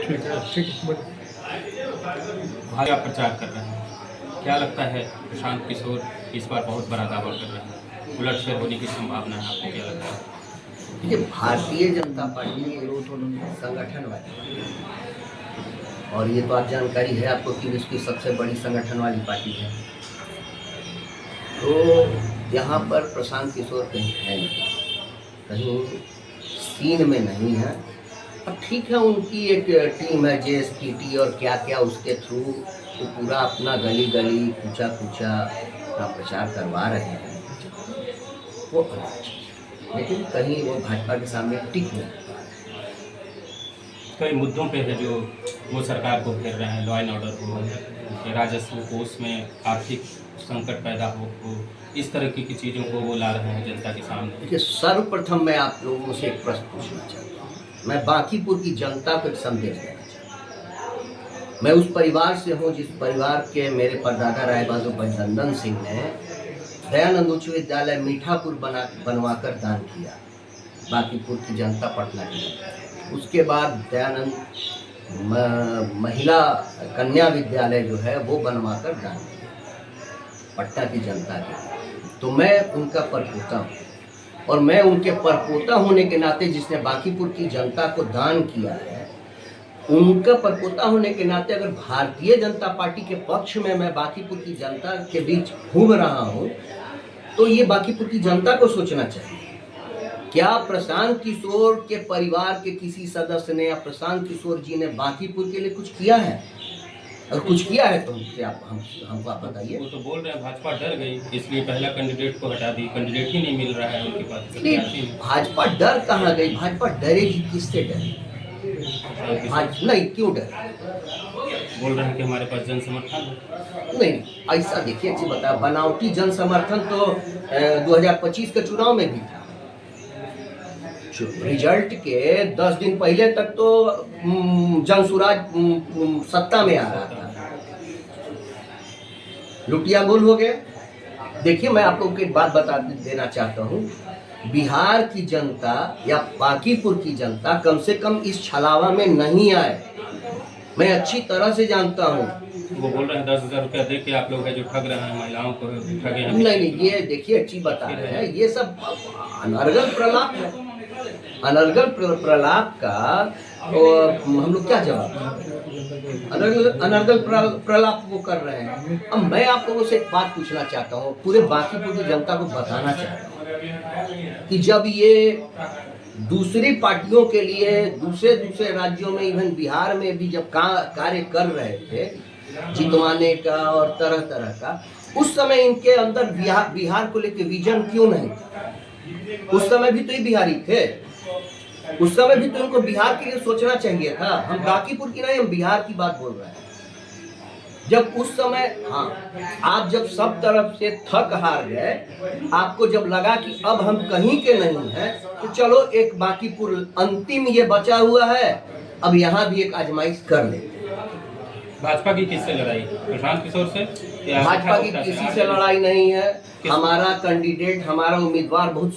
ठीक है, ठीक है। भाजपा प्रचार कर रहे हैं, क्या लगता है प्रशांत किशोर इस बार बहुत बड़ा दावा कर रहे हैं, उलटफेर होने की संभावना है, आपको क्या लगता है? देखिए, भारतीय जनता पार्टी वो तो संगठन वाली है। और ये तो आप जानकारी है आपको कि उसकी सबसे बड़ी संगठन वाली पार्टी है। तो यहाँ पर प्रशांत किशोर कहीं है नहीं, कहीं सीन में नहीं है। अब ठीक है, उनकी एक टीम है JSPT और क्या क्या, उसके थ्रू तो पूरा अपना गली गली कूचा कूचा का प्रचार करवा रहे हैं, वो अलग चीज़ है। लेकिन कहीं वो भाजपा के सामने टिक नहीं। कई मुद्दों पे है जो वो सरकार को घेर रहे हैं, लॉ एंड ऑर्डर हो, राजस्व को, उसमें आर्थिक संकट पैदा हो, इस तरह की चीज़ों को वो ला रहे हैं जनता के सामने। देखिए, सर्वप्रथम मैं आप लोगों से एक प्रश्न पूछना चाहता हूँ। मैं बांकीपुर की जनता को एक संदेश देना चाहता हूँ। मैं उस परिवार से हूँ जिस परिवार के मेरे परदादा राय बहादुर बजरंदन सिंह ने दयानंद उच्च विद्यालय मीठापुर बनवाकर दान किया, बांकीपुर की जनता, पटना की जनता। उसके बाद दयानंद महिला कन्या विद्यालय जो है वो बनवाकर दान किया पटना की जनता के। तो मैं उनका परपोता हूँ, और मैं उनके परपोता होने के नाते, जिसने बांकीपुर की जनता को दान किया है, उनका परपोता होने के नाते अगर भारतीय जनता पार्टी के पक्ष में मैं बांकीपुर की जनता के बीच घूम रहा हूँ, तो ये बांकीपुर की जनता को सोचना चाहिए। क्या प्रशांत किशोर के परिवार के किसी सदस्य ने या प्रशांत किशोर जी ने बांकीपुर के लिए कुछ किया है? और कुछ किया है तो हमको आप बताइए। वो तो बोल रहे हैं भाजपा डर गई, इसलिए पहला कैंडिडेट को हटा दी, कैंडिडेट ही नहीं मिल रहा है उनके पास। भाजपा डर कहाँ गई? भाजपा डरेगी किससे? डरे नहीं, क्यों डर? बोल रहे हैं कि हमारे पास जन समर्थन है। नहीं, ऐसा देखिए, अच्छी बता, बनावटी जन समर्थन तो 2025 के चुनाव में भी था। रिजल्ट के 10 दिन पहले तक तो जनसुराज सत्ता में आ रहा था, लुटिया गुल हो गए। देखिए, मैं आपको एक बात बता देना चाहता हूँ, बिहार की जनता या बांकीपुर की जनता कम से कम इस छलावा में नहीं आए, मैं अच्छी तरह से जानता हूँ। वो बोल रहे हैं 10,000 रुपया दे के आप लोग है जो ठग रहे हैं, महिलाओं को ठगे हैं। नहीं, ये देखिए, अच्छी बता रहे हैं, ये सब अनर्गल प्रलाप है। अनर्गल प्रलाप का हम लोग क्या जवाब? अनर्गल प्रलाप वो कर रहे हैं। अब मैं आप लोगों से एक बात पूछना चाहता हूँ, पूरे बांकीपुर की जनता को बताना चाहता हूँ कि जब ये दूसरी पार्टियों के लिए दूसरे राज्यों में, इवन बिहार में भी जब कार्य कर रहे थे जितवाने का और तरह तरह का, उस समय इनके अंदर बिहार को लेकर विजन क्यों नहीं था? उस समय भी तो ये बिहारी थे, उस समय भी तो उनको बिहार के लिए सोचना चाहिए था। हम बांकीपुर की नहीं, हम बिहार की बात बोल रहे हैं। जब उस समय, हाँ, आप जब सब तरफ से थक हार गए, आपको जब लगा कि अब हम कहीं के नहीं हैं, तो चलो एक बांकीपुर अंतिम ये बचा हुआ है, अब यहाँ भी एक आजमाइश कर लेते। भाजपा की किससे लड़ाई? प्रशांत किशोर से? भाजपा की किसी से लड़ाई नहीं है। हमारा कैंडिडेट, हमारा उम्मीदवार बहुत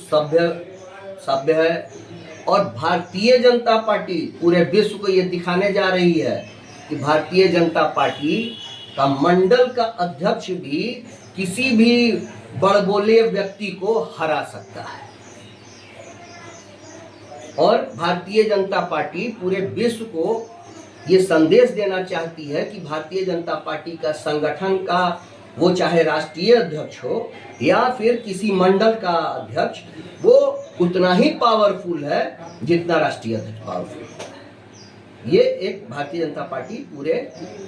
सभ्य है, और भारतीय जनता पार्टी पूरे विश्व को ये दिखाने जा रही है कि भारतीय जनता पार्टी का मंडल का अध्यक्ष भी किसी भी बड़बोले व्यक्ति को हरा सकता है। और भारतीय जनता पार्टी पूरे विश्व को ये संदेश देना चाहती है कि भारतीय जनता पार्टी का संगठन का, वो चाहे राष्ट्रीय अध्यक्ष हो या फिर किसी मंडल का अध्यक्ष, वो उतना ही पावरफुल है जितना राष्ट्रीय अध्यक्ष पावरफुल है। ये एक भारतीय जनता पार्टी पूरे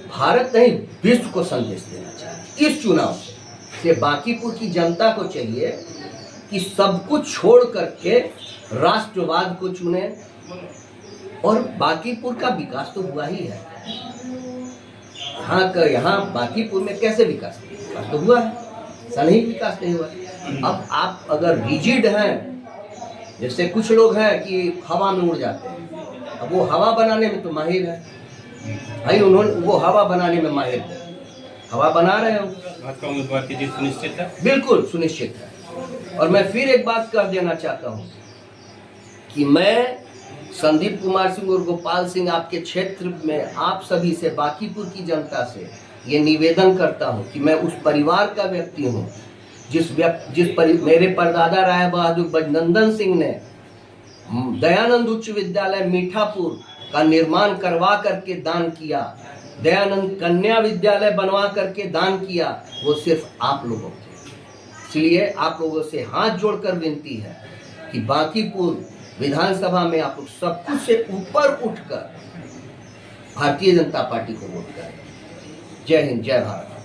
भारत नहीं, विश्व को संदेश देना चाहती है। इस चुनाव से बांकीपुर की जनता को चाहिए कि सब कुछ छोड़ करके राष्ट्रवाद को चुने, और बांकीपुर का विकास तो हुआ ही है। यहाँ बांकीपुर में कैसे विकास तो हुआ है, सही विकास नहीं हुआ। अब आप अगर रिजिड हैं, जैसे कुछ लोग हैं कि हवा में उड़ जाते हैं, अब वो हवा बनाने में तो माहिर है भाई, उन्होंने वो हवा बनाने में माहिर है, हवा बना रहे हो। भाजपा उम्मीदवार की जीत सुनिश्चित है? बिल्कुल सुनिश्चित है। और मैं फिर एक बात कह देना चाहता हूँ कि मैं संदीप कुमार सिंह और गोपाल सिंह, आपके क्षेत्र में आप सभी से, बांकीपुर की जनता से ये निवेदन करता हूं कि मैं उस परिवार का व्यक्ति हूं मेरे परदादा राय बहादुर बजनंदन सिंह ने दयानंद उच्च विद्यालय मीठापुर का निर्माण करवा करके दान किया, दयानंद कन्या विद्यालय बनवा करके दान किया, वो सिर्फ आप लोगों के। इसलिए आप लोगों से हाथ जोड़कर विनती है कि बांकीपुर विधानसभा में आप लोग सब कुछ से ऊपर उठकर भारतीय जनता पार्टी को वोट करें। जय हिंद, जय भारत।